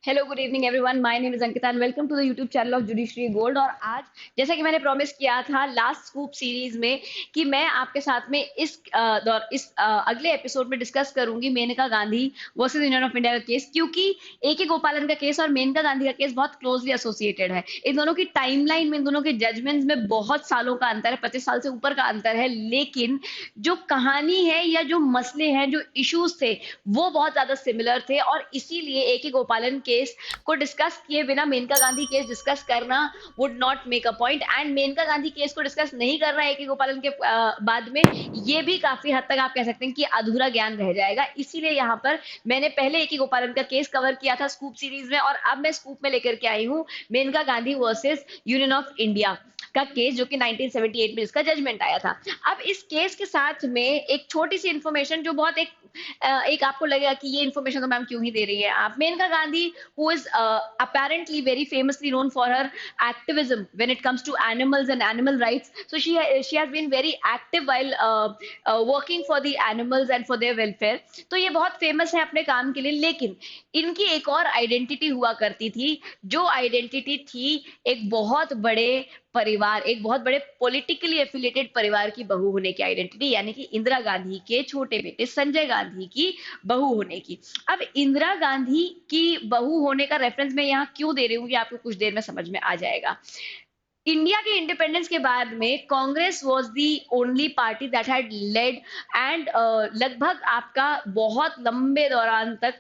Hello good evening everyone, my name is Ankita and welcome to the YouTube channel of judiciary gold. और आज जैसा कि मैंने promise किया था लास्ट स्कूप सीरीज में कि मैं आपके साथ में अगले एपिसोड में डिस्कस करूंगी Maneka Gandhi versus Union of India का केस, क्योंकि ए के गोपालन का केस और मेनका गांधी का केस बहुत क्लोजली एसोसिएटेड है। इन दोनों की टाइमलाइन में, इन दोनों के जजमेंट्स में बहुत सालों का अंतर है, 25 साल से ऊपर का अंतर है, लेकिन जो कहानी है या जो मसले हैं, जो इश्यूज थे, वो बहुत ज्यादा सिमिलर थे। और इसीलिए ए के गोपालन केस को डिस्कस किए बिना मेनका गांधी केस डिस्कस करना would not make a point. And Maneka Gandhi case को डिस्कस नहीं करना ए के गोपालन के बाद में ये भी काफी हद तक आप कह सकते हैं कि अधूरा ज्ञान रह जाएगा। इसीलिए यहाँ पर मैंने पहले ए के गोपालन का केस कवर किया था स्कूप सीरीज में, और अब मैं स्कूप में लेकर के आई हूँ Maneka Gandhi versus Union of India का केस, जो कि 1978 में इसका जजमेंट आया था। अब इस केस के साथ में एक छोटी सी इंफॉर्मेशन जो बहुत एक आपको लगेगा कि ये इन्फॉर्मेशन तो मैम क्यों ही दे रही है आप। Maneka Gandhi who is apparently very famously known for her activism when it comes to animals and animal rights, so she has been very active while working for the animals and for their welfare। तो ये बहुत famous है अपने काम के लिए, लेकिन इनकी एक और आइडेंटिटी हुआ करती थी, जो आइडेंटिटी थी एक बहुत बड़े परिवार, एक बहुत बड़े पॉलिटिकली एफिलिएटेड परिवार की बहू होने की आइडेंटिटी, यानी कि इंदिरा गांधी के छोटे बेटे संजय गांधी की बहू होने की। अब इंदिरा गांधी की बहू होने का रेफरेंस मैं यहाँ क्यों दे रही हूँ, कि आपको कुछ देर में समझ में आ जाएगा। इंडिया के इंडिपेंडेंस के बाद में Congress was the only party that had led, and लगभग आपका बहुत लंबे दौरान तक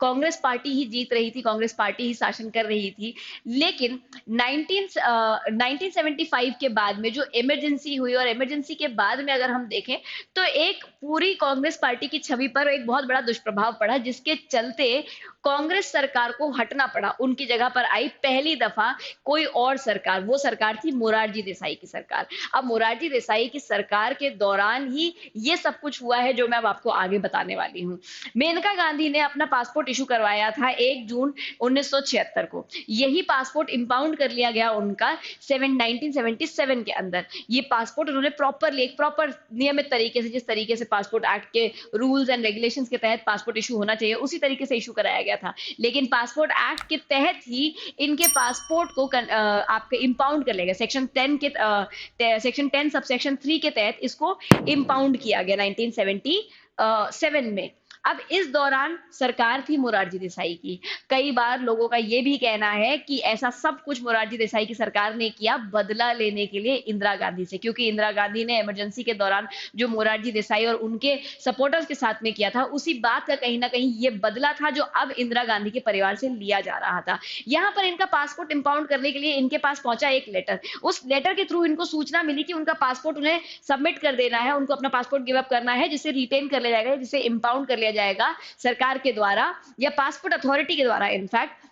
कांग्रेस पार्टी ही जीत रही थी, कांग्रेस पार्टी ही शासन कर रही थी। लेकिन 1975 के बाद में जो इमरजेंसी हुई, और इमरजेंसी के बाद में अगर हम देखें तो एक पूरी कांग्रेस पार्टी की छवि पर एक बहुत बड़ा दुष्प्रभाव पड़ा, जिसके चलते कांग्रेस सरकार को हटना पड़ा। उनकी जगह पर आई पहली दफा कोई और सरकार, वो सरकार थी मोरारजी देसाई की सरकार। अब मोरारजी देसाई की सरकार के दौरान ही ये सब कुछ हुआ है जो मैं अब आपको आगे बताने वाली हूँ। मेनका गांधी ने अपना पासपोर्ट इशू करवाया था 1 जून 1976 को। यही पासपोर्ट इंपाउंड कर लिया गया उनका 1977 के अंदर। ये पासपोर्ट उन्होंने प्रॉपरली, एक प्रॉपर नियमित तरीके से, जिस तरीके से पासपोर्ट एक्ट के रूल्स एंड रेगुलेशंस के तहत पासपोर्ट इशू होना चाहिए, उसी तरीके से इशू कराया गया था। लेकिन पासपोर्ट एक्ट के तहत ही इनके पासपोर्ट को आपके इंपाउंड कर लेगा। सेक्शन 10 सबसेक्शन 3 के तहत इसको इंपाउंड किया गया 1977 में। अब इस दौरान सरकार थी मोरारजी देसाई की। कई बार लोगों का यह भी कहना है कि ऐसा सब कुछ मोरारजी देसाई की सरकार ने किया बदला लेने के लिए इंदिरा गांधी से, क्योंकि इंदिरा गांधी ने इमरजेंसी के दौरान जो मोरारजी देसाई और उनके सपोर्टर्स के साथ में किया था, उसी बात का कहीं ना कहीं ये बदला था जो अब इंदिरा गांधी के परिवार से लिया जा रहा था। यहाँ पर इनका पासपोर्ट इंपाउंड करने के लिए इनके पास पहुंचा एक लेटर। उस लेटर के थ्रू इनको सूचना मिली कि उनका पासपोर्ट उन्हें सबमिट कर देना है, उनको अपना पासपोर्ट गिव अप करना है, जिसे रिटेन कर लिया जाएगा, जिसे इंपाउंड कर लिया जाएगा सरकार के द्वारा या पासपोर्ट अथॉरिटी के द्वारा। इनफैक्ट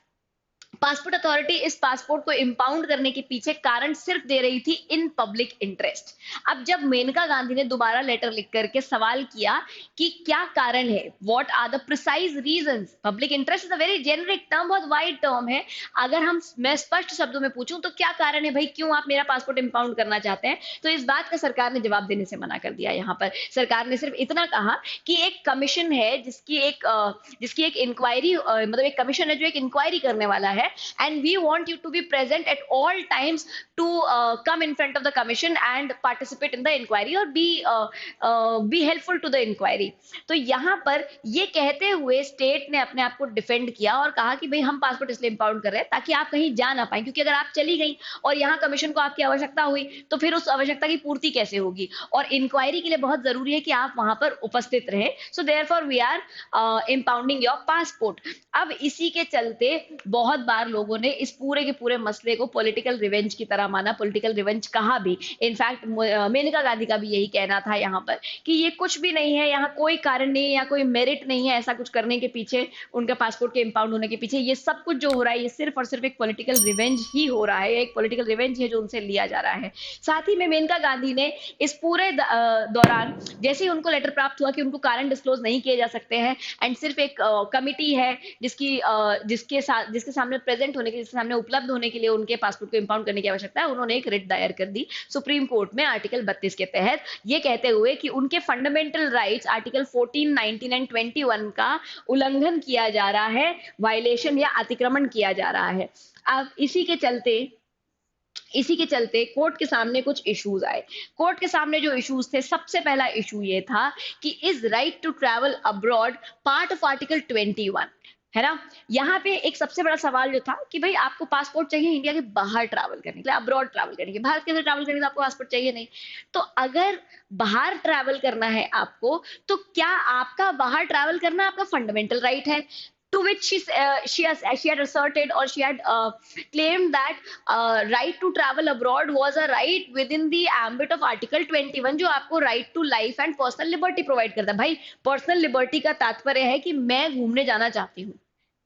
पासपोर्ट अथॉरिटी इस पासपोर्ट को इंपाउंड करने के पीछे कारण सिर्फ दे रही थी इन पब्लिक इंटरेस्ट। अब जब मेनका गांधी ने दोबारा लेटर लिख करके सवाल किया कि क्या कारण है, what are the precise reasons, public interest is a very generic term, बहुत वाइड टर्म है। अगर मैं स्पष्ट शब्दों में पूछूं तो क्या कारण है भाई, क्यों आप मेरा पासपोर्ट इंपाउंड करना चाहते हैं, तो इस बात का सरकार ने जवाब देने से मना कर दिया। यहाँ पर सरकार ने सिर्फ इतना कहा कि एक कमीशन है जिसकी एक इंक्वायरी, मतलब एक कमीशन है जो एक इंक्वायरी करने वाला है, and we want you to be present at all times to come in front of the commission and participate in the inquiry or be helpful to the inquiry। तो यहाँ पर ये कहते हुए स्टेट ने अपने आप को डिफेंड किया और कहा कि भाई हम पासपोर्ट इसलिए इंपाउंड कर रहे हैं ताकि आप कहीं जा ना पाए, क्योंकि अगर आप चली गई और यहाँ कमीशन को आपकी आवश्यकता हुई तो फिर उस आवश्यकता की पूर्ति कैसे होगी, और इंक्वायरी के लिए बहुत जरूरी है कि आप वहां पर उपस्थित रहे। So therefore we are impounding your passport. अब इसी के चलते बहुत बार लोगों ने इस पूरे के पूरे मसले को पॉलिटिकल रिवेंज की तरह माना, पॉलिटिकल रिवेंज कहा भी। इनफैक्ट मेनका गांधी का भी यही कहना था यहाँ पर कि ये कुछ भी नहीं है, यहाँ कोई कारण नहीं है या कोई मेरिट नहीं है ऐसा कुछ करने के पीछे, उनका पासपोर्ट के इंपाउंड होने के पीछे। ये सब कुछ जो हो रहा है ये सिर्फ और सिर्फ एक पॉलिटिकल रिवेंज ही हो रहा है, एक पॉलिटिकल रिवेंज है जो उनसे लिया जा रहा है। साथ ही में मेनका गांधी ने इस पूरे दौरान जैसे ही उनको लेटर प्राप्त हुआ कि उनको कारण डिस्क्लोज नहीं किए जा सकते हैं, एंड सिर्फ एक कमिटी है जिसके सामने प्रेजेंट होने के लिए, सामने उपलब्ध होने के लिए उनके पासपोर्ट को इंपाउंड करने की आवश्यकता है, उन्होंने एक रिट दायर कर दी सुप्रीम कोर्ट में आर्टिकल 32 के तहत, ये कहते हुए कि उनके फंडामेंटल राइट्स आर्टिकल 14, 19 एंड 21 का उल्लंघन किया जा रहा है, वायलेशन या अतिक्रमण किया जा रहा है। अब इसी के चलते कोर्ट के सामने कुछ इश्यूज आए। कोर्ट के सामने जो इश्यूज थे, सबसे पहला इशू ये था कि is right to travel abroad part of article 21, है ना। यहाँ पे एक सबसे बड़ा सवाल जो था कि भाई आपको पासपोर्ट चाहिए इंडिया के बाहर ट्रैवल करने के लिए, अब्रॉड ट्रैवल करने के, भारत के अंदर ट्रैवल करने के लिए आपको पासपोर्ट चाहिए नहीं। तो अगर बाहर ट्रैवल करना है आपको, तो क्या आपका बाहर ट्रैवल करना आपका फंडामेंटल राइट है? To which she had asserted, or she had claimed that right to travel abroad was a right within the ambit of Article 21, जो आपको right to life and personal liberty provide करता है। भाई personal liberty का तात्पर्य है कि मैं घूमने जाना चाहती हूँ,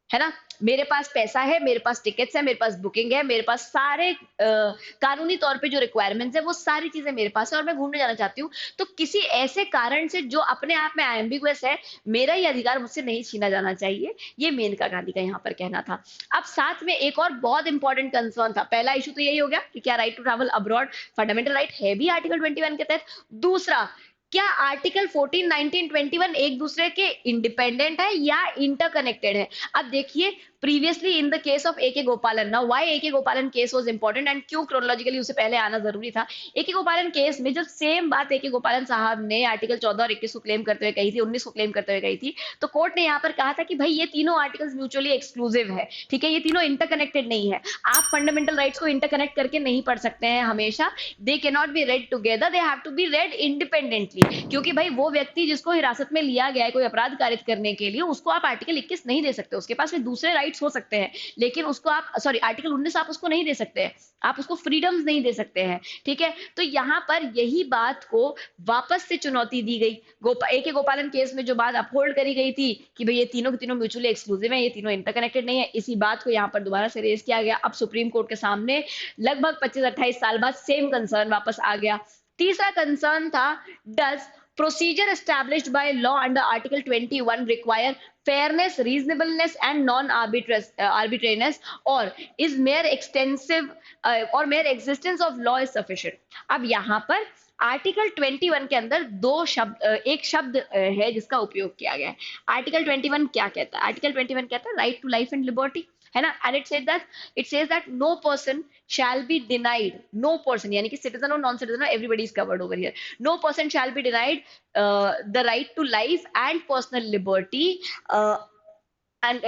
है ना, मेरे पास पैसा है, मेरे पास टिकट्स है, मेरे पास बुकिंग है, मेरे पास सारे कानूनी तौर पे जो रिक्वायरमेंट्स है वो सारी चीजें मेरे पास है और मैं घूमने जाना चाहती हूँ। तो किसी ऐसे कारण से जो अपने आप में एम्बिगुअस है, मेरा ये अधिकार मुझसे नहीं छीना जाना चाहिए, ये मेनका गांधी का यहाँ पर कहना था। अब साथ में एक और बहुत इंपॉर्टेंट कंसर्न था। पहला इशू तो यही हो गया कि क्या right to travel abroad fundamental right है भी आर्टिकल 21 के तहत। दूसरा, क्या आर्टिकल 14, 19, 21 एक दूसरे के इंडिपेंडेंट है या इंटरकनेक्टेड है? अब देखिए, previously in the case of A.K. Gopalan, now why A.K. Gopalan case was important and क्यों chronologically उसे पहले आना जरूरी था? A.K. Gopalan केस में जब सेम बात A.K. गोपालन साहब ने आर्टिकल 14 और 21 को क्लेम करते हुए कही थी, 19 को क्लेम करते हुए कही थी, तो कोर्ट ने यहाँ पर कहा था कि भाई ये तीनों आर्टिकल्स म्यूचुअली एक्सक्लूसिव है, ठीक है, ये तीनों इंटरकनेक्टेड नहीं है। आप फंडामेंटल राइट्स को इंटरकनेक्ट करके नहीं पढ़ सकते हैं हमेशा, they can not be read together, they have to be read independently. क्योंकि भाई वो व्यक्ति जिसको हिरासत में लिया गया है कोई अपराध कारित करने के लिए, उसको आप आर्टिकल 21 नहीं दे सकते, उसके पास में दूसरे राइट्स हो सकते हैं, लेकिन उसको आप आर्टिकल 19 आप उसको नहीं दे सकते हैं, आप उसको फ्रीडम्स नहीं दे सकते हैं, ठीक है। तो यहाँ पर यही बात को वापस से चुनौती दी गई। A.K. गोपालन केस में जो बात अपहोल्ड करी गई थी कि भाई ये तीनों के तीनों म्यूचुअली एक्सक्लूसिव हैं, ये तीनों इंटरकनेक्टेड नहीं है, इसी बात को यहाँ पर दोबारा से रेज किया गया। अब सुप्रीम कोर्ट के सामने लगभग 25-28 साल बाद सेम कंसर्न वापस आ गया। तीसरा कंसर्न था, does procedure established by law under Article 21 require fairness, reasonableness and non-arbitrariness, or is mere existence of law is sufficient? अब यहाँ पर आर्टिकल 21 के अंदर एक शब्द है जिसका उपयोग किया गया है। आर्टिकल 21 क्या कहता है? आर्टिकल 21 कहता है right to life and liberty, है ना। And it says that no person shall be denied, no person यानी कि citizen और non citizen, everybody is covered over here, no person shall be denied the right to life and personal liberty and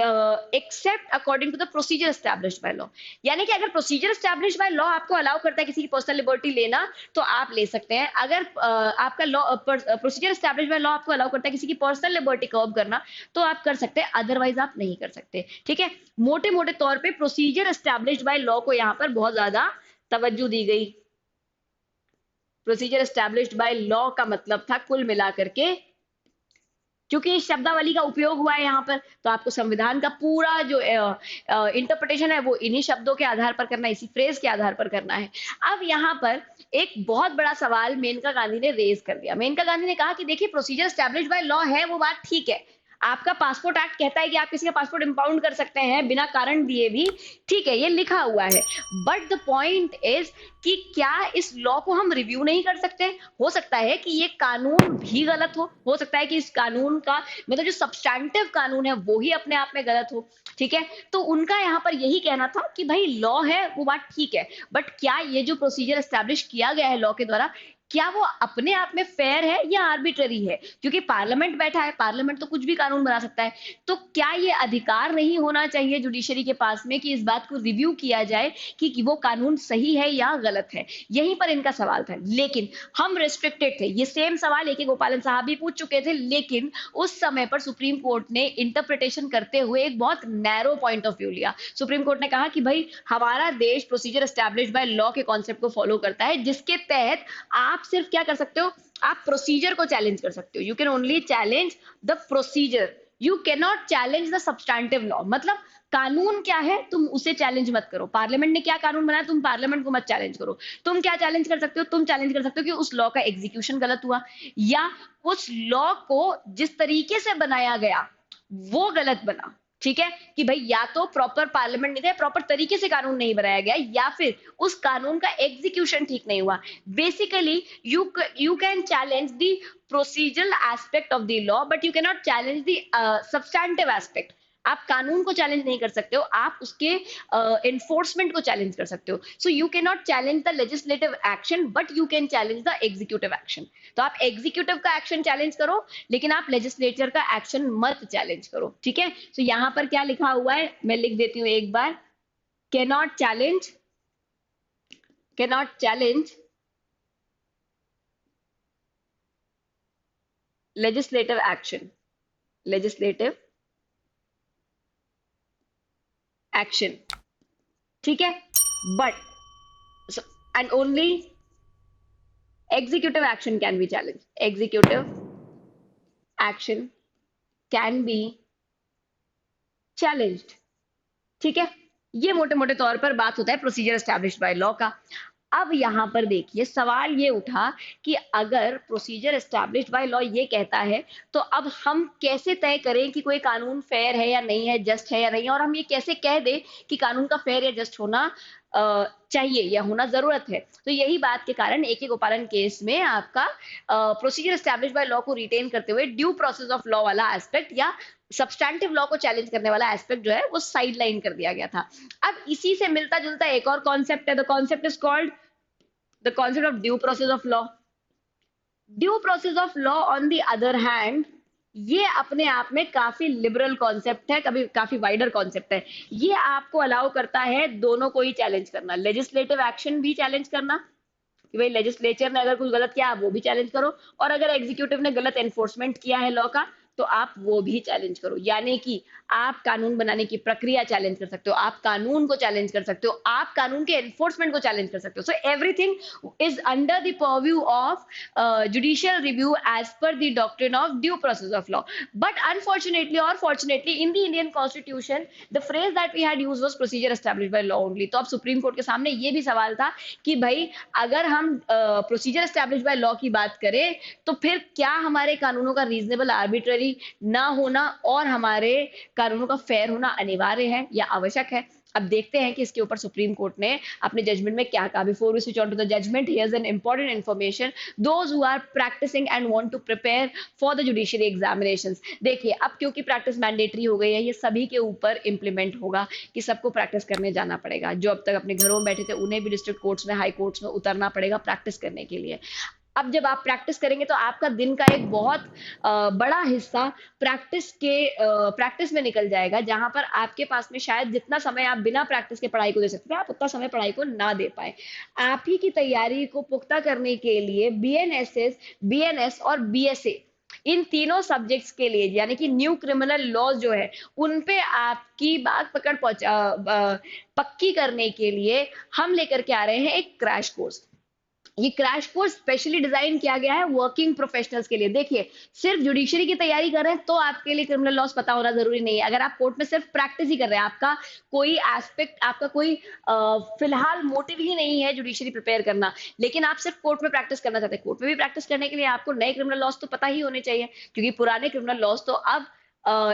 except according to the procedure established by law। यानी कि अगर procedure established by law आपको allow करता है किसी की personal liberty लेना, तो आप ले सकते हैं। अगर आपका law procedure established by law आपको अलाउ करता है किसी की पर्सनल लिबर्टी कर्ब करना, तो आप कर सकते हैं, अदरवाइज आप नहीं कर सकते, ठीक है। मोटे मोटे तौर पे प्रोसीजर established by law को यहाँ पर बहुत ज्यादा तवज्जो दी गई। प्रोसीजर established by law का मतलब था कुल मिलाकर के, क्योंकि इस शब्दावली का उपयोग हुआ है यहाँ पर, तो आपको संविधान का पूरा जो इंटरप्रिटेशन है वो इन्हीं शब्दों के आधार पर करना है, इसी फ्रेज के आधार पर करना है। अब यहाँ पर एक बहुत बड़ा सवाल मेनका गांधी ने रेज कर दिया। मेनका गांधी ने कहा कि देखिए, प्रोसीजर एस्टैब्लिश्ड बाय लॉ है, वो बात ठीक है, आपका पासपोर्ट एक्ट कहता है कि आप किसी का पासपोर्ट इंपाउंड कर सकते हैं बिना कारण दिए भी, ठीक है, ये लिखा हुआ है, बट द पॉइंट इज कि क्या इस लॉ को हम रिव्यू नहीं कर सकते? हो सकता है कि ये कानून भी गलत हो सकता है कि इस कानून का मतलब जो सब्सटैंटिव कानून है वो ही अपने आप में गलत हो, ठीक है। तो उनका यहाँ पर यही कहना था कि भाई लॉ है वो बात ठीक है, बट क्या ये जो प्रोसीजर एस्टैब्लिश किया गया है लॉ के द्वारा, क्या वो अपने आप में फेयर है या आर्बिट्ररी है? क्योंकि पार्लियामेंट बैठा है, पार्लियामेंट तो कुछ भी कानून बना सकता है, तो क्या ये अधिकार नहीं होना चाहिए जुडिशरी के पास में कि इस बात को रिव्यू किया जाए कि वो कानून सही है या गलत है? यहीं पर इनका सवाल था, लेकिन हम रिस्ट्रिक्टेड थे। ये सेम सवाल A.K. गोपालन साहब भी पूछ चुके थे, लेकिन उस समय पर सुप्रीम कोर्ट ने इंटरप्रिटेशन करते हुए एक बहुत नैरो पॉइंट ऑफ व्यू लिया। सुप्रीम कोर्ट ने कहा कि भाई हमारा देश प्रोसीजर एस्टैब्लिश्ड बाय लॉ के कॉन्सेप्ट को फॉलो करता है, जिसके तहत आप सिर्फ क्या कर सकते हो, आप प्रोसीजर को चैलेंज कर सकते हो। You can only challenge the procedure, you can not challenge the substantive law. मतलब कानून क्या है तुम उसे चैलेंज मत करो, पार्लियामेंट ने क्या कानून बनाया तुम पार्लियामेंट को मत चैलेंज करो। तुम क्या चैलेंज कर सकते हो? तुम चैलेंज कर सकते हो कि उस लॉ का एग्जीक्यूशन गलत हुआ, या उस लॉ को जिस तरीके से बनाया गया वो गलत बना, ठीक है, कि भाई या तो प्रॉपर पार्लियामेंट नहीं था, प्रॉपर तरीके से कानून नहीं बनाया गया, या फिर उस कानून का एग्जीक्यूशन ठीक नहीं हुआ। Basically you can challenge the procedural aspect of the law, but you can not challenge the substantive aspect. आप कानून को चैलेंज नहीं कर सकते हो, आप उसके एनफोर्समेंट को चैलेंज कर सकते हो। So you can not challenge the legislative action, but you can challenge the executive action. तो आप एग्जीक्यूटिव का एक्शन चैलेंज करो, लेकिन आप लेजिस्लेचर का एक्शन मत चैलेंज करो। ठीक है, तो यहां पर क्या लिखा हुआ है मैं लिख देती हूँ एक बार। Cannot challenge, cannot challenge legislative action, legislative action. ठीक है, but and only executive action can be challenged, executive action can be challenged। ठीक है, ये मोटे मोटे तौर पर बात होता है प्रोसीजर एस्टैब्लिश्ड बाय लॉ का। अब यहां पर देखिए सवाल ये उठा कि अगर प्रोसीजर एस्टैब्लिश्ड बाय लॉ ये कहता है, तो अब हम कैसे तय करें कि कोई कानून फेयर है या नहीं है, जस्ट है या नहीं है, और हम ये कैसे कह दें कि कानून का फेयर या जस्ट होना चाहिए या होना जरूरत है। तो यही बात के कारण ए के गोपालन केस में आपका प्रोसीजर एस्टैब्लिश्ड बाय लॉ को रिटेन करते हुए ड्यू प्रोसेस ऑफ लॉ वाला एस्पेक्ट या सब्सटैंटिव लॉ को चैलेंज करने वाला एस्पेक्ट जो है वो साइड लाइन कर दिया गया था। अब इसी से मिलता जुलता एक और कॉन्सेप्ट है, the concept is called the concept of due process of law. Due process of law on the other hand, ये अपने आप में काफी लिबरल कॉन्सेप्ट है, कभी काफी वाइडर कॉन्सेप्ट है। ये आपको अलाउ करता है दोनों को ही चैलेंज करना, लेजिस्लेटिव एक्शन भी चैलेंज करना कि भाई लेजिस्लेचर ने अगर कुछ गलत किया आप वो भी चैलेंज करो, और अगर एग्जीक्यूटिव ने गलत एनफोर्समेंट किया है लॉ का तो आप वो भी चैलेंज करो। यानी कि आप कानून बनाने की प्रक्रिया चैलेंज कर सकते हो, आप कानून को चैलेंज कर सकते हो, आप कानून के एनफोर्समेंट को चैलेंज कर सकते हो। So everything is under the purview of judicial review as per the doctrine of due process of law. But unfortunately और fortunately in the Indian constitution the phrase that we had used was procedure established by law only. तो अब supreme court के सामने ये भी सवाल था कि भाई अगर हम प्रोसीजर एस्टैब्लिश्ड बाय लॉ की बात करें तो फिर क्या हमारे कानूनों का रीजनेबल आर्बिट्ररी ना होना और हमारे कानूनों का फेयर होना अनिवार्य है या आवश्यक है। अब देखते हैं कि इसके ऊपर सुप्रीम कोर्ट ने अपने जजमेंट में क्या कहा। Before we switch on to the judgment, here's an important information those who are practicing and want to prepare for the judiciary examinations. देखिए अब क्योंकि प्रैक्टिस मैंडेटरी हो गई है, ये सभी के ऊपर इंप्लीमेंट होगा कि सबको प्रैक्टिस करने जाना पड़ेगा। जो अब तक अपने घरों में बैठे थे उन्हें भी डिस्ट्रिक्ट कोर्ट्स में, हाई कोर्ट्स में उतरना पड़ेगा प्रैक्टिस करने के लिए। अब जब आप प्रैक्टिस करेंगे तो आपका दिन का एक बहुत बड़ा हिस्सा प्रैक्टिस में निकल जाएगा, जहां पर आपके पास में शायद जितना समय आप बिना प्रैक्टिस के पढ़ाई को दे सकते हैं आप उतना समय पढ़ाई को ना दे पाए। आप ही की तैयारी को पुख्ता करने के लिए बीएनएसएस, बीएनएस और बीएसए, इन तीनों सब्जेक्ट्स के लिए यानी कि न्यू क्रिमिनल लॉज जो है उन पे आपकी बात पक्की करने के लिए हम लेकर के आ रहे हैं एक क्रैश कोर्स। ये क्रैश कोर्स स्पेशली डिजाइन किया गया है वर्किंग प्रोफेशनल्स के लिए। देखिए सिर्फ जुडिशरी की तैयारी कर रहे हैं तो आपके लिए क्रिमिनल लॉस पता होना जरूरी नहीं है। अगर आप कोर्ट में सिर्फ प्रैक्टिस ही कर रहे हैं, आपका कोई एस्पेक्ट, आपका कोई फिलहाल मोटिव ही नहीं है जुडिशरी प्रिपेयर करना, लेकिन आप सिर्फ कोर्ट में प्रैक्टिस करना चाहते हैं, कोर्ट में भी प्रैक्टिस करने के लिए आपको नए क्रिमिनल लॉस तो पता ही होने चाहिए, क्योंकि पुराने क्रिमिनल लॉस तो अब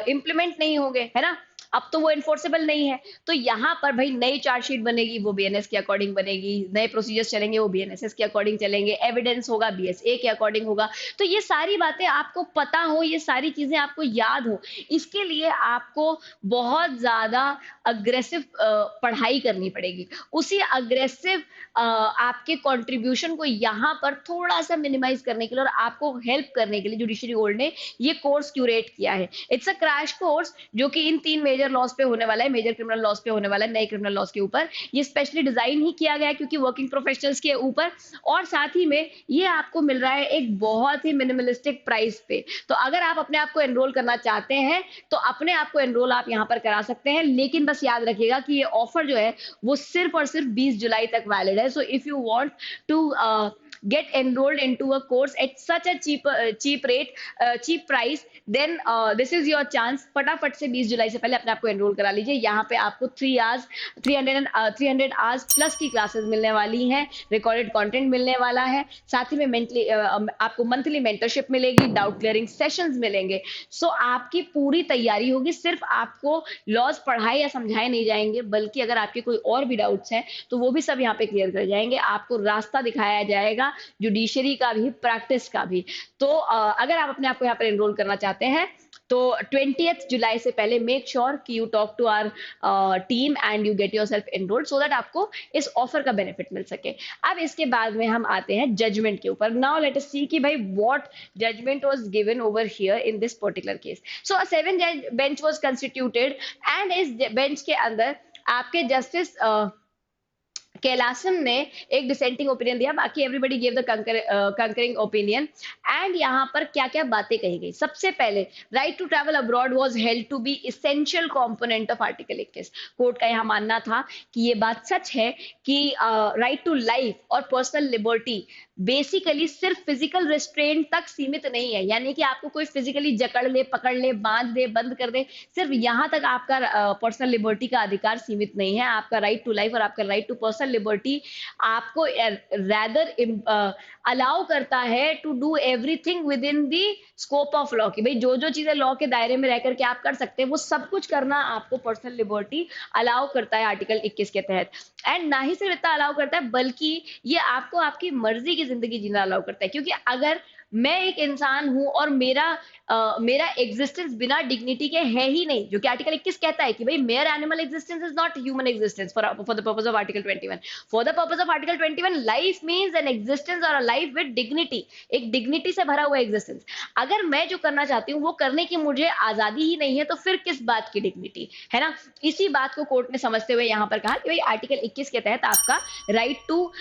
इम्प्लीमेंट नहीं होंगे, है ना, अब तो वो इन्फोर्सेबल नहीं है। तो यहाँ पर भाई नई चार्जशीट बनेगी वो बीएनएस के अकॉर्डिंग बनेगी, नए प्रोसीजर्स चलेंगे वो बीएनएसएस के अकॉर्डिंग चलेंगे, एविडेंस होगा बीएसए के अकॉर्डिंग होगा। तो ये सारी बातें आपको पता हो, ये सारी चीजें आपको याद हो, इसके लिए आपको बहुत ज्यादा अग्रेसिव पढ़ाई करनी पड़ेगी। उसी अग्रेसिव आपके कॉन्ट्रीब्यूशन को यहाँ पर थोड़ा सा मिनिमाइज करने के लिए और आपको हेल्प करने के लिए जुडिशरी बोर्ड ने ये कोर्स क्यूरेट किया है। इट्स अ क्रैश कोर्स जो कि इन तीन मेजर लॉस पे होने वाला है, मेजर क्रिमिनल लॉस पे होने वाला है, नए क्रिमिनल लॉस के ऊपर। ये स्पेशली डिजाइन ही किया गया है क्योंकि वर्किंग प्रोफेशनल्स के ऊपर, और साथ ही में ये आपको मिल रहा है एक बहुत ही मिनिमलिस्टिक प्राइस पे। तो अगर आप अपने आप को एनरोल करना चाहते हैं तो अपने आप को एनरोल आप यहाँ पर करा सकते हैं, लेकिन बस याद रखिएगा कि ये ऑफर जो है वो सिर्फ और सिर्फ 20 जुलाई तक वैलिड है। So if you want to get enrolled into a course at such a cheap price, then this is your chance. फटाफट से 20 जुलाई से पहले अपने आप को एनरोल करा लीजिए। यहाँ पे आपको 300 आवर्स प्लस की क्लासेस मिलने वाली हैं, रिकॉर्डेड कंटेंट मिलने वाला है, साथ ही में आपको मंथली मेंटरशिप मिलेगी, डाउट क्लियरिंग सेशंस मिलेंगे। सो आपकी पूरी तैयारी होगी। सिर्फ आपको लॉज पढ़ाए या समझाए नहीं जाएंगे, बल्कि अगर आपके कोई और भी डाउट्स हैं तो वो भी सब यहाँ पे क्लियर कर जाएंगे। आपको रास्ता दिखाया जाएगा, जुडिशरी का भी, प्रैक्टिस का भी। तो अगर आप अपने आप को यहाँ पर एनरोल करना चाहते हैं तो 20th जुलाई से पहले मेक श्योर कि you talk to our team and you get yourself enrolled, so that आपको इस ऑफर का बेनिफिट मिल सके। अब इसके बाद में हम आते हैं जजमेंट के ऊपर। नाउ लेट अस सी कि भाई what judgement was given over here in this particular case. So a 7 जज बेंच वाज कंस्टिट्यूटेड एंड इस बेंच के अंदर आपके जस्टिस कैलासन ने एक डिसेंटिंग ओपिनियन दिया, बाकी everybody give the concurring opinion. And यहाँ पर क्या क्या बातें कही गई। सबसे पहले, right to travel abroad was held to be essential component of article 21। Court का यहाँ मानना था कि ये बात सच है कि राइट टू लाइफ और पर्सनल लिबर्टी बेसिकली सिर्फ फिजिकल रिस्ट्रेंट तक सीमित नहीं है, यानी कि आपको कोई फिजिकली जकड़ ले, पकड़ ले, बांध दे, बंद कर दे, सिर्फ यहाँ तक आपका पर्सनल लिबर्टी का अधिकार सीमित नहीं है। आपका राइट टू लाइफ और आपका राइट टू पर्सनल लिबर्टी आपको रैदर अलाउ करता है to do everything within the scope of law, कि भाई जो जो चीजें लॉ के दायरे में रहकर के आप कर सकते हैं वो सब कुछ करना आपको पर्सनल लिबर्टी अलाउ करता है आर्टिकल 21 के तहत। एंड ना ही सिर्फ इतना अलाउ करता है, बल्कि ये आपको आपकी मर्जी की जिंदगी जीना अलाउ करता है। क्योंकि अगर मैं एक इंसान हूं और मेरा एग्जिस्टेंस बिना डिग्निटी के है ही नहीं, जो कि आर्टिकल 21 कहता है कि भाई mayor animal existence is not human existence for the purpose of article 21। For the purpose of article 21 life means an existence और अ लाइफ विद डिग्निटी, एक डिग्निटी से भरा हुआ एग्जिस्टेंस। अगर मैं जो करना चाहती हूँ वो करने की मुझे आजादी ही नहीं है तो फिर किस बात की डिग्निटी, है ना। इसी बात को कोर्ट ने समझते हुए यहाँ पर कहा कि भाई आर्टिकल 21 के तहत आपका right to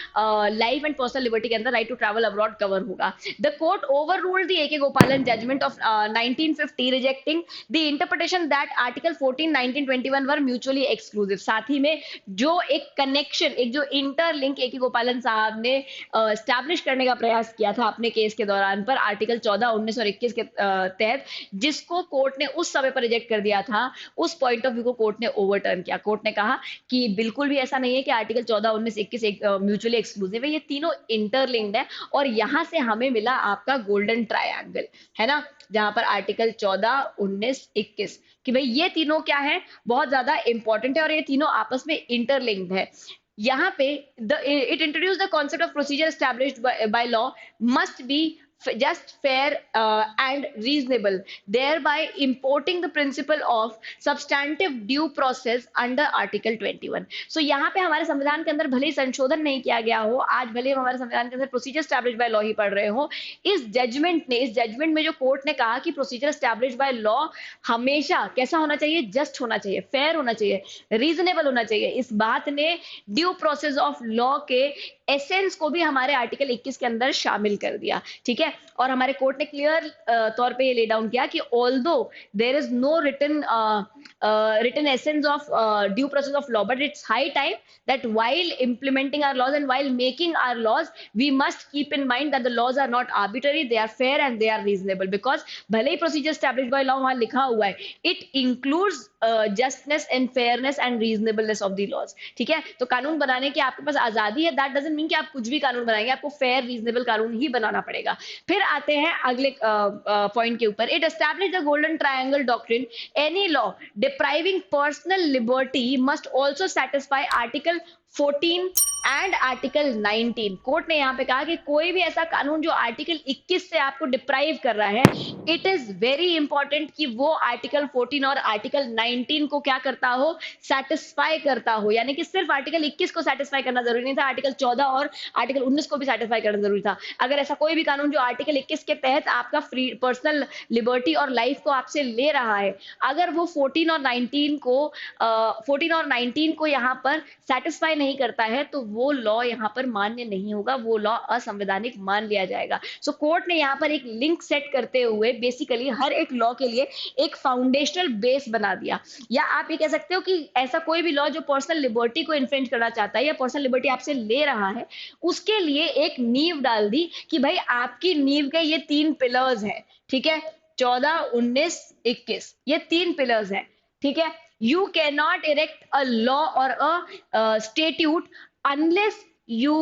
life and personal liberty के अंदर right to travel abroad cover होगा। The court overruled the A.K. Gopalan judgment of 1950, rejecting the interpretation that Article 14, 19, 21 were mutually exclusive। साथ ही में जो एक कनेक्शन, एक जो इंटरलिंक A.K. गोपालन साहब ने स्टैब्लिश करने का प्रयास किया था अपने केस के दौरान पर आर्टिकल 14, 19 और 21 के तहत, जिसको कोर्ट ने उस समय पर रिजेक्ट कर दिया था, उस पॉइंट ऑफ व्यू को कोर्ट ने ओवरटर्न किया। कोर्ट ने कहा कि बिल्कुल भी ऐसा नहीं है कि आर्टिकल 14, 19, 21 म्यूचुअली एक्सक्लूसिव है, ये तीनों इंटरलिंक्ड है। और यहां से हमें मिला आपका गोल्डन ट्रायंगल, है ना, जहां पर आर्टिकल 14, 19, 21 कि भाई ये तीनों क्या है, बहुत ज्यादा इंपॉर्टेंट है और ये तीनों आपस में इंटरलिंक्ड है। यहाँ पे it introduce the concept of procedure established by law must be just fair and reasonable, thereby importing the principle of substantive due process under article 21। so यहाँ पे हमारे संविधान के अंदर भले ही संशोधन नहीं किया गया हो, आज भले हम हमारे संविधान के अंदर प्रोसीजर एस्टैब्लिश्ड बाय लॉ ही पढ़ रहे हो, इस जजमेंट में जो कोर्ट ने कहा कि प्रोसीजर एस्टैब्लिश्ड बाय लॉ हमेशा कैसा होना चाहिए, जस्ट होना चाहिए, फेयर होना चाहिए, रीजनेबल होना चाहिए, इस बात ने ड्यू प्रोसेस ऑफ लॉ के एसेंस को भी हमारे आर्टिकल 21 के अंदर शामिल कर दिया। ठीक है, और हमारे कोर्ट ने क्लियर तौर पे ये ले डाउन किया कि although there is no written essence of due process of law, but it's high time that while implementing our laws and while making our laws, we must keep in mind that the laws are not arbitrary, they are fair and they are reasonable, because भले ही procedure established by law वहां लिखा हुआ है, it includes justness and fairness and reasonableness of the laws। ठीक है, तो कानून बनाने की आपके पास आजादी है, that doesn't mean कि आप कुछ भी कानून बनाएंगे, आपको फेयर रीजनेबल कानून ही बनाना पड़ेगा। फिर आते हैं अगले पॉइंट के ऊपर। It establish the golden triangle doctrine, any law depriving personal liberty must also satisfy article 14 and article 19। Court ने यहाँ पे कहा कि कोई भी ऐसा कानून जो आर्टिकल 21 से आपको डिप्राइव कर रहा है, इट इज वेरी इंपॉर्टेंट कि वो आर्टिकल 14 और आर्टिकल 19 को क्या करता हो, सेटिस्फाई करता हो। यानी कि सिर्फ आर्टिकल 21 को सेटिस्फाई करना जरूरी नहीं था, आर्टिकल 14 और आर्टिकल 19 को भी सेटिस्फाई करना जरूरी था। अगर ऐसा कोई भी कानून जो आर्टिकल 21 के तहत आपका फ्री पर्सनल लिबर्टी और लाइफ को आपसे ले रहा है, अगर वो 14 और 19 को यहाँ पर सेटिस्फाई नहीं करता है, तो वो लॉ यहाँ पर मान्य नहीं होगा, वो लॉ असंवैधानिक मान लिया जाएगा। सो कोर्ट ने यहाँ पर एक लिंक सेट करते हुए बेसिकली हर एक लॉ के लिए एक फाउंडेशनल बेस बना दिया। या आप ये कह सकते हो कि ऐसा कोई भी लॉ जो पर्सनल लिबर्टी को इन्फ्रिंज करना चाहता है या पर्सनल लिबर्टी आपसे ले रहा है, उसके लिए एक नींव डाल दी कि भाई आपकी नींव के ये 3 पिलर्स हैं, ठीक है? 14, 19, 21 ये 3 पिलर्स हैं, ठीक है? You cannot erect a law or a statute unless you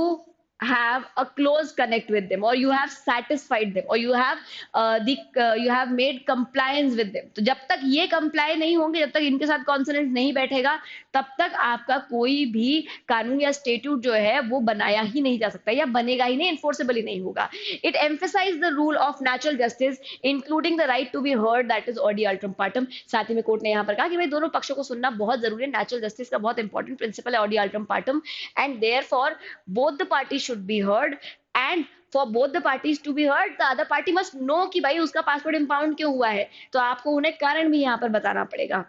have a close connect with them, or you have satisfied them, or you have made compliance with them. तो जब तक ये comply नहीं होंगे, जब तक इनके साथ consonant नहीं बैठेगा, तब तक आपका कोई भी कानून या statute जो है वो बनाया ही नहीं जा सकता या बनेगा ही नहीं, enforceable ही नहीं होगा. It emphasized the rule of natural justice, including the right to be heard, that is ordi alteram partem. साथ ही में कोर्ट ने यहाँ पर कहा कि भाई दोनों पक्षों को सुनना बहुत जरूरी है, नेचुरल जस्टिस का बहुत इंपॉर्टेंट प्रिंसिपल है audi alteram partem, and therefore both the party should be heard, and for both the parties to be heard the other party must know कि भाई उसका पासपोर्ट इंपाउंड क्यों हुआ है, तो आपको उन्हें कारण भी यहाँ पर बताना पड़ेगा.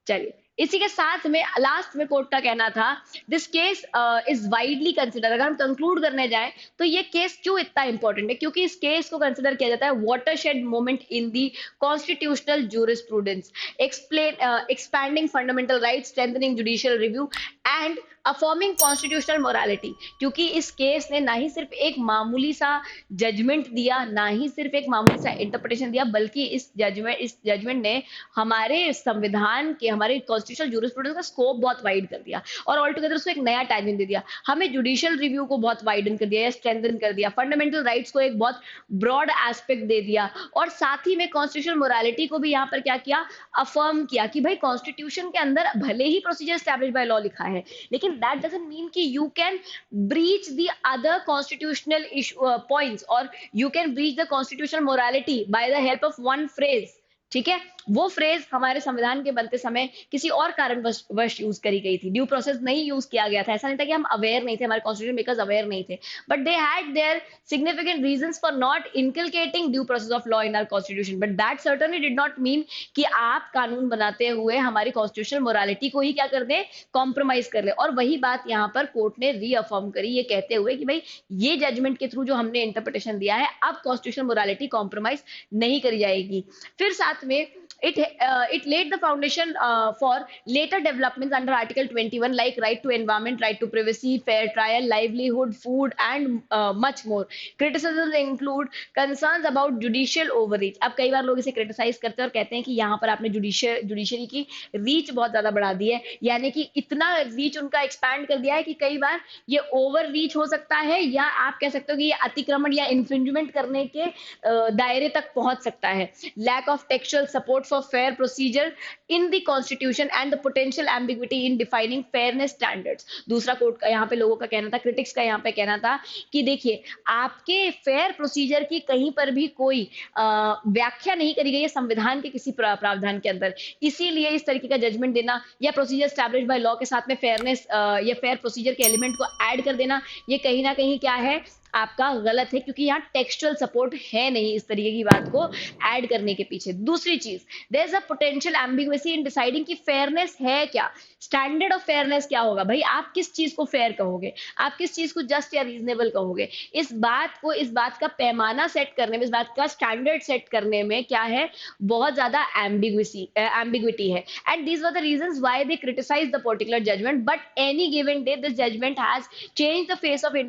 चलिए, इसी के साथ में लास्ट में कोर्ट का कहना था this case is widely consider. अगर हम कंक्लूड करने जाएं तो ये केस क्यों इतना इंपॉर्टेंट है, क्योंकि इस केस को कंसिडर किया जाता है watershed moment in the constitutional jurisprudence, expanding fundamental rights, strengthening judicial review and affirming constitutional morality. क्योंकि इस केस ने ना ही सिर्फ एक मामूली सा जजमेंट दिया, ना ही सिर्फ एक मामूली सा इंटरप्रिटेशन दिया, बल्कि इस जजमेंट ने हमारे संविधान के, हमारे कॉन्स्टिट्यूशनल जूरिस्प्रूडेंस का स्कोप बहुत वाइड कर दिया और ऑल टुगेदर उसको एक नया टाइमिंग दे दिया. हमें जुडिशियल रिव्यू को बहुत वाइडन कर दिया या स्ट्रेंथन कर दिया, फंडामेंटल राइट्स को एक बहुत ब्रॉड एस्पेक्ट दे दिया, और साथ ही में कॉन्स्टिट्यूशनल मोरालिटी को भी यहाँ पर क्या किया, अफर्म किया कि भाई कॉन्स्टिट्यूशन के अंदर भले ही प्रोसीजर एस्टैब्लिश बाय लॉ लिखा है, लेकिन that doesn't mean कि you can breach the other constitutional points, or you can breach the constitutional morality by the help of one phrase. ठीक है, वो फ्रेज हमारे संविधान के बनते समय किसी और कारणवश यूज करी गई थी, ड्यू प्रोसेस नहीं यूज किया गया था. ऐसा नहीं था कि हम अवेयर नहीं थे, हमारे कॉन्स्टिट्यूशन मेकर्स अवेयर नहीं थे, but they had their significant reasons for not inculcating due process of law in our constitution, but that certainly did not mean कि आप कानून बनाते हुए हमारी कॉन्स्टिट्यूशनल मोरालिटी को ही क्या कर दे, कॉम्प्रोमाइज कर ले. और वही बात यहाँ पर कोर्ट ने रीअफर्म करी, ये कहते हुए कि भाई ये जजमेंट के थ्रू जो हमने इंटरप्रिटेशन दिया है, अब कॉन्स्टिट्यूशनल मोरालिटी कॉम्प्रोमाइज नहीं करी जाएगी. फिर साथ में it laid the foundation for later developments under Article 21, like right to environment, right to privacy, fair trial, livelihood, food, and much more. Criticisms include concerns about judicial overreach. अब कई बार लोग इसे क्रिटिसाइज करते हैं और कहते हैं कि यहाँ पर आपने जुडिशरी की रीच बहुत ज्यादा बढ़ा दी है, यानी कि इतना रीच उनका एक्सपैंड कर दिया है कि कई बार ये ओवर रीच हो सकता है, या आप कह सकते हो कि ये अतिक्रमण या इन्फ्रिंजमेंट करने के दायरे तक पहुंच सकता है. Lack of textual support for fair procedure in the constitution and the potential ambiguity in defining fairness standards. दूसरा कोर्ट का यहाँ पे लोगों का कहना था, क्रिटिक्स का यहाँ पे कहना था कि देखिए आपके फेयर प्रोसीजर की कहीं पर भी कोई व्याख्या नहीं करी गई है संविधान के किसी प्रावधान के अंदर, इसीलिए इस तरीके का जजमेंट देना या प्रोसीजर स्टैब्लिश बाय लॉ के साथ में फेयरनेस या फेयर प्रोसीजर के एलिमेंट को ऐड कर देना, ये कहीं ना कहीं क्या है, आपका गलत है, क्योंकि यहाँ टेक्सचुअल सपोर्ट है नहीं इस तरीके की बात को ऐड करने के पीछे. दूसरी चीज, there is a potential ambiguity in deciding कि फेयरनेस है क्या, स्टैंडर्ड ऑफ फेयरनेस क्या होगा. भाई आप किस चीज को फेयर कहोगे, आप किस चीज को जस्ट या रीजनेबल कहोगे, इस बात का पैमाना सेट करने में, इस बात का स्टैंडर्ड सेट करने में क्या है, बहुत ज्यादा एम्बिग्विटी है. And these were the reasons why they criticize the particular judgment, but any given day this judgment has changed the face of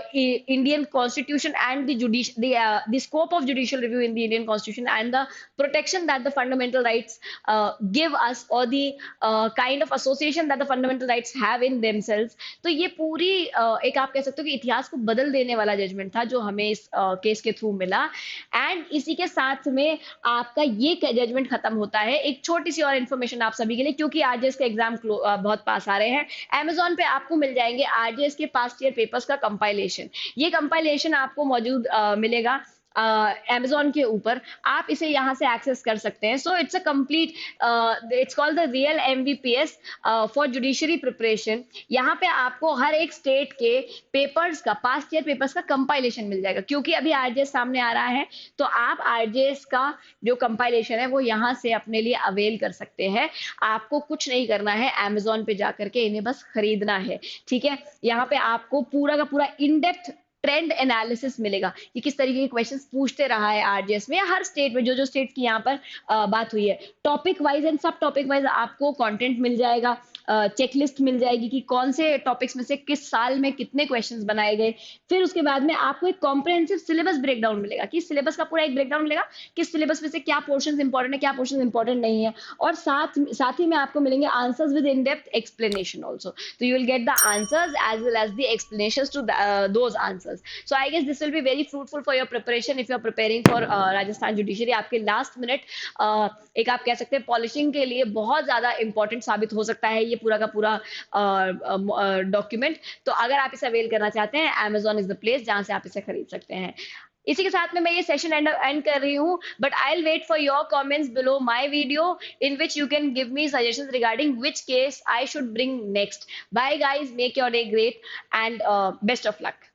Indian Constitution and the scope of judicial review in the Indian Constitution and the protection that the fundamental rights give us, or the kind of association that the fundamental rights have in themselves. तो ये पूरी एक आप कह सकते हो कि इतिहास को बदल देने वाला जजमेंट था जो हमें इस केस के थ्रू मिला. एंड इसी के साथ में आपका ये जजमेंट खत्म होता है. एक छोटी सी और इन्फॉर्मेशन आप सभी के लिए, क्योंकि आरजेएस के एग्जाम बहुत पास आ रहे हैं, Amazon पे आपको मिल जाएंगे आरजेएस के पास्ट ईयर पेपर्स का कंपाइलेशन. ये कंपाइलेशन आपको मौजूद मिलेगा Amazon के ऊपर, आप इसे यहाँ से एक्सेस कर सकते हैं. So it's a complete, it's called the real MVPS for judiciary preparation. यहाँ पे आपको हर एक स्टेट के पेपर्स का, पास्ट ईयर पेपर्स का कंपाइलेशन मिल जाएगा, क्योंकि अभी आरजेएस सामने आ रहा है. तो आप आरजेएस का जो कंपाइलेशन है वो यहाँ से अपने लिए अवेल कर सकते हैं. आपको कुछ नहीं करना है, Amazon पे जाकर के इन्हें बस खरीदना है. ठीक है, यहाँ पे आपको पूरा का पूरा इन डेप्थ ट्रेंड एनालिसिस मिलेगा कि किस तरीके के क्वेश्चंस पूछते रहा है आरजेएस में, या हर स्टेट में जो जो स्टेट की यहाँ पर बात हुई है. टॉपिक वाइज एंड सब टॉपिक वाइज आपको कंटेंट मिल जाएगा, चेकलिस्ट मिल जाएगी कि कौन से टॉपिक्स में से किस साल में कितने क्वेश्चंस बनाए गए. फिर उसके बाद में आपको एक कॉम्प्रिहेंसिव सिलेबस ब्रेकडाउन मिलेगा, कि सिलेबस का पूरा एक ब्रेकडाउन मिलेगा कि सिलेबस में से क्या पोर्शन इंपॉर्टेंट है, क्या पोर्शन इंपॉर्टेंट नहीं है. और साथ ही में आपको मिलेंगे answers with in depth explanation also. तो you will get the answers as well as the explanation to those answers. So I guess this will be very fruitful for your preparation if you are preparing for Rajasthan Judiciary. आपके last minute एक आप कह सकते हैं polishing के लिए बहुत ज्यादा इंपॉर्टेंट साबित हो सकता है ये पूरा का पूरा डॉक्यूमेंट. तो अगर आप इसे अवेल करना चाहते हैं, Amazon इज द प्लेस जहां से आप इसे खरीद सकते हैं. इसी के साथ में मैं ये सेशन एंड कर रही हूँ, but I will wait for your comments below my video in which you can give me suggestions regarding which case I should bring next. Bye guys, make your day great and best of luck.